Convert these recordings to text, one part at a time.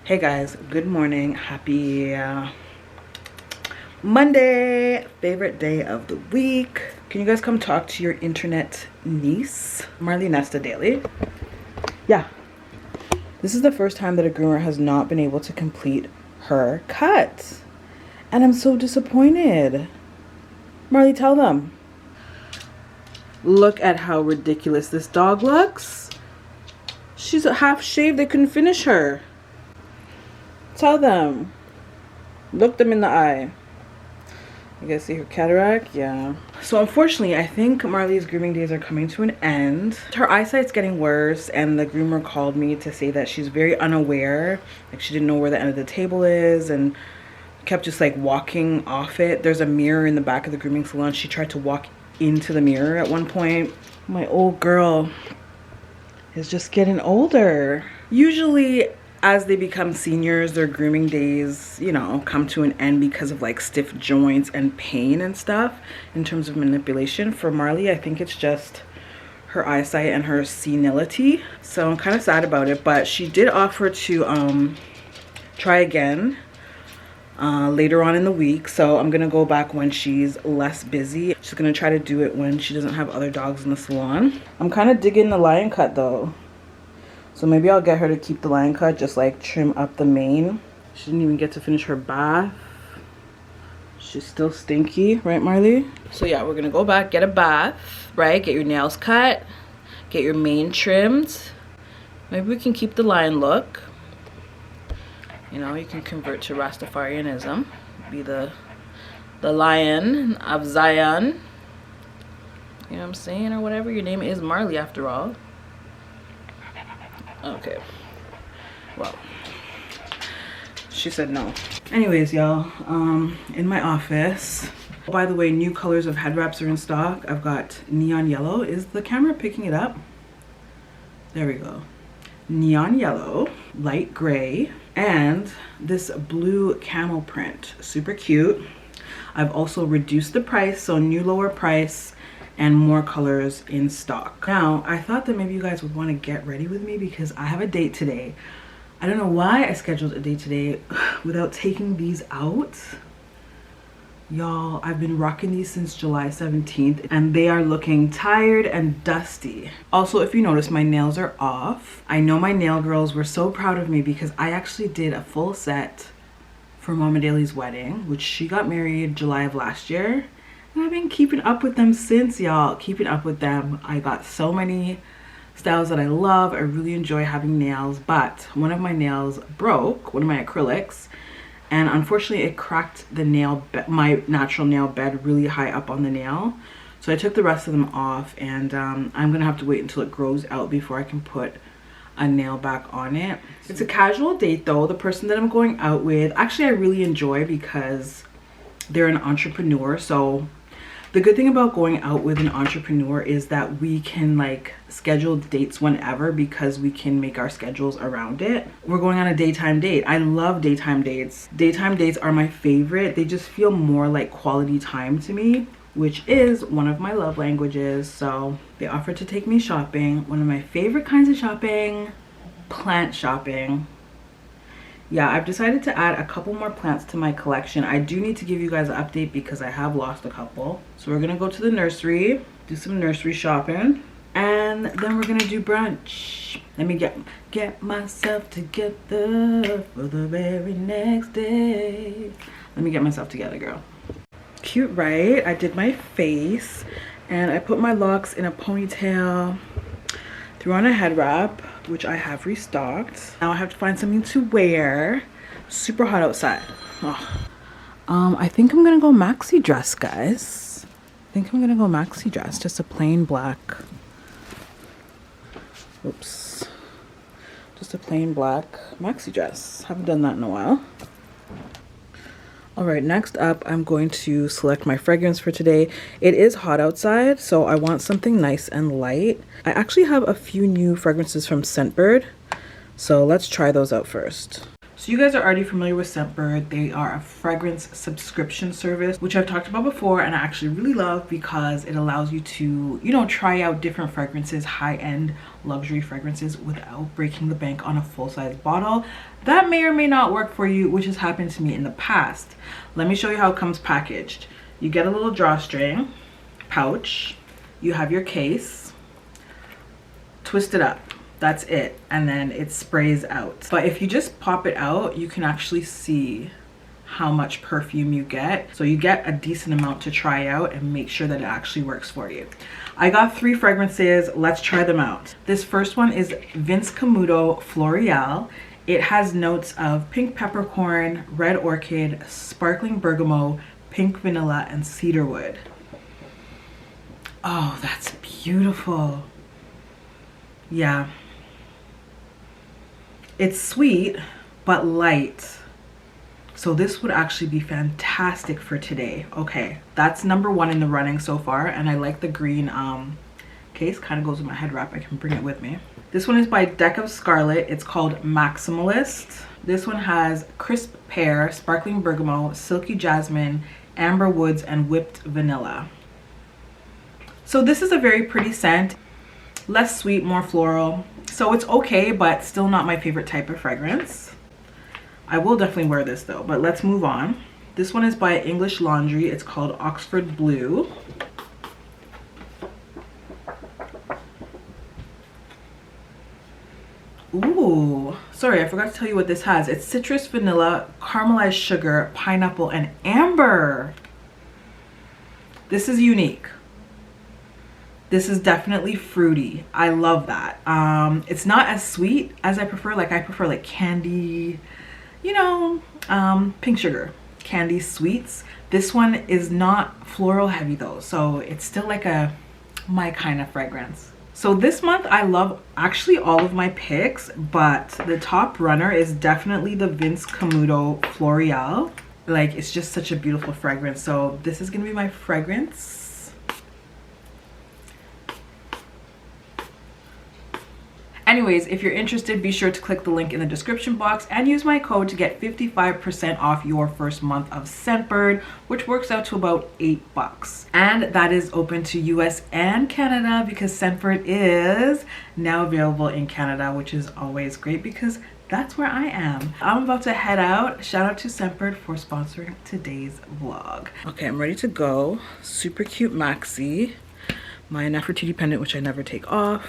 Hey guys, good morning. Happy Monday, favorite day of the week. Can you guys come talk to your internet niece, Marley Nesta Daley? Yeah, this is the first time that a groomer has not been able to complete her cut, and I'm so disappointed. Marley, tell them. Look at how ridiculous this dog looks. She's a half shaved. They couldn't finish her. Tell them. Look them in the eye. You guys see her cataract? Yeah. So unfortunately, I think Marley's grooming days are coming to an end. Her eyesight's getting worse, and the groomer called me to say that she's very unaware. Like, she didn't know where the end of the table is and kept just like walking off it. There's a mirror in the back of the grooming salon. She tried to walk into the mirror at one point. My old girl is just getting older. Usually as they become seniors, their grooming days, you know, come to an end because of like stiff joints and pain and stuff in terms of manipulation. For Marley, I think it's just her eyesight and her senility. So I'm kind of sad about it, but she did offer to try again later on in the week. So I'm gonna go back when she's less busy. She's gonna try to do it when she doesn't have other dogs in the salon. I'm kind of digging the lion cut though. So maybe I'll get her to keep the lion cut, just like trim up the mane. She didn't even get to finish her bath. She's still stinky, right Marley? So yeah, we're gonna go back, get a bath, right? Get your nails cut, get your mane trimmed. Maybe we can keep the lion look. You know, you can convert to Rastafarianism. Be the lion of Zion. You know what I'm saying? Or whatever. Your name is Marley after all. Okay. Well, she said no. Anyways, y'all, in my office. By the way, new colors of head wraps are in stock. I've got neon yellow. Is the camera picking it up? There we go. Neon yellow, light gray, and this blue camel print. Super cute. I've also reduced the price, so new lower price and more colors in stock. Now, I thought that maybe you guys would want to get ready with me because I have a date today. I don't know why I scheduled a date today without taking these out. Y'all, I've been rocking these since July 17th and they are looking tired and dusty. Also, if you notice, my nails are off. I know my nail girls were so proud of me because I actually did a full set for Mama Daley's wedding, which she got married July of last year. And I've been keeping up with them since, y'all. Keeping up with them. I got so many styles that I love. I really enjoy having nails, but one of my nails broke, one of my acrylics, and unfortunately it cracked the nail, my natural nail bed really high up on the nail. So I took the rest of them off, and I'm gonna have to wait until it grows out before I can put a nail back on it. It's a casual date though. The person that I'm going out with, actually I really enjoy because they're an entrepreneur. So the good thing about going out with an entrepreneur is that we can like schedule dates whenever because we can make our schedules around it. We're going on a daytime date. I love daytime dates. Daytime dates are my favorite. They just feel more like quality time to me, which is one of my love languages. So they offered to take me shopping. One of my favorite kinds of shopping, plant shopping. Yeah, I've decided to add a couple more plants to my collection. I do need to give you guys an update because I have lost a couple. So we're gonna go to the nursery, do some nursery shopping, and then we're gonna do brunch. Let me get myself together for the very next day. Let me get myself together, girl. Cute, right? I did my face and I put my locks in a ponytail, threw on a head wrap, which I have restocked. Now I have to find something to wear. Super hot outside. Oh. I think I'm gonna go maxi dress, guys. I think I'm gonna go maxi dress, just a plain black. Oops. Just a plain black maxi dress. Haven't done that in a while. All right, next up, I'm going to select my fragrance for today. It is hot outside, so I want something nice and light. I actually have a few new fragrances from Scentbird, so let's try those out first. So you guys are already familiar with Scentbird. They are a fragrance subscription service, which I've talked about before and I actually really love because it allows you to, you know, try out different fragrances, high-end luxury fragrances, without breaking the bank on a full-size bottle. That may or may not work for you, which has happened to me in the past. Let me show you how it comes packaged. You get a little drawstring pouch, you have your case, twist it up, that's it, and then it sprays out. But if you just pop it out, you can actually see how much perfume you get. So you get a decent amount to try out and make sure that it actually works for you. I got 3 fragrances. Let's try them out. This first one is Vince Camuto Floral. It has notes of pink peppercorn, red orchid, sparkling bergamot, pink vanilla, and cedarwood. Oh, that's beautiful. Yeah. It's sweet, but light. So this would actually be fantastic for today. Okay, that's number 1 in the running so far, and I like the green case. Kind of goes with my head wrap. I can bring it with me. This one is by Deck of Scarlet. It's called Maximalist. This one has crisp pear, sparkling bergamot, silky jasmine, amber woods, and whipped vanilla. So this is a very pretty scent. Less sweet, more floral. So it's okay, but still not my favorite type of fragrance. I will definitely wear this though, but let's move on. This one is by English Laundry. It's called Oxford Blue. Ooh, sorry, I forgot to tell you what this has. It's citrus, vanilla, caramelized sugar, pineapple, and amber. This is unique. This is definitely fruity. I love that. It's not as sweet as I prefer. Like I prefer like candy, you know, pink sugar, candy sweets. This one is not floral heavy though. So it's still like my kind of fragrance. So this month I love actually all of my picks, but the top runner is definitely the Vince Camuto Floral. Like it's just such a beautiful fragrance. So this is gonna be my fragrance. Anyways, if you're interested, be sure to click the link in the description box and use my code to get 55% off your first month of Scentbird, which works out to about $8. And that is open to US and Canada because Scentbird is now available in Canada, which is always great because that's where I am. I'm about to head out. Shout out to Scentbird for sponsoring today's vlog. Okay, I'm ready to go. Super cute maxi. My Nefertiti pendant, which I never take off.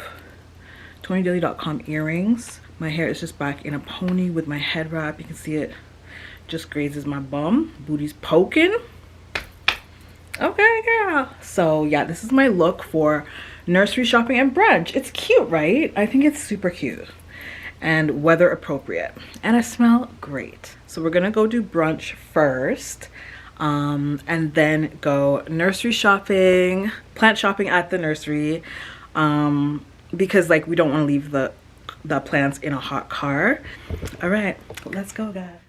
ToniDaily.com earrings. My hair is just back in a pony with my head wrap. You can see it just grazes my bum. Booty's poking. Okay, girl. So yeah, this is my look for nursery shopping and brunch. It's cute, right? I think it's super cute and weather appropriate. And I smell great. So we're gonna go do brunch first. And then go nursery shopping, plant shopping at the nursery. Because like we don't want to leave the plants in a hot car. All right, let's go guys.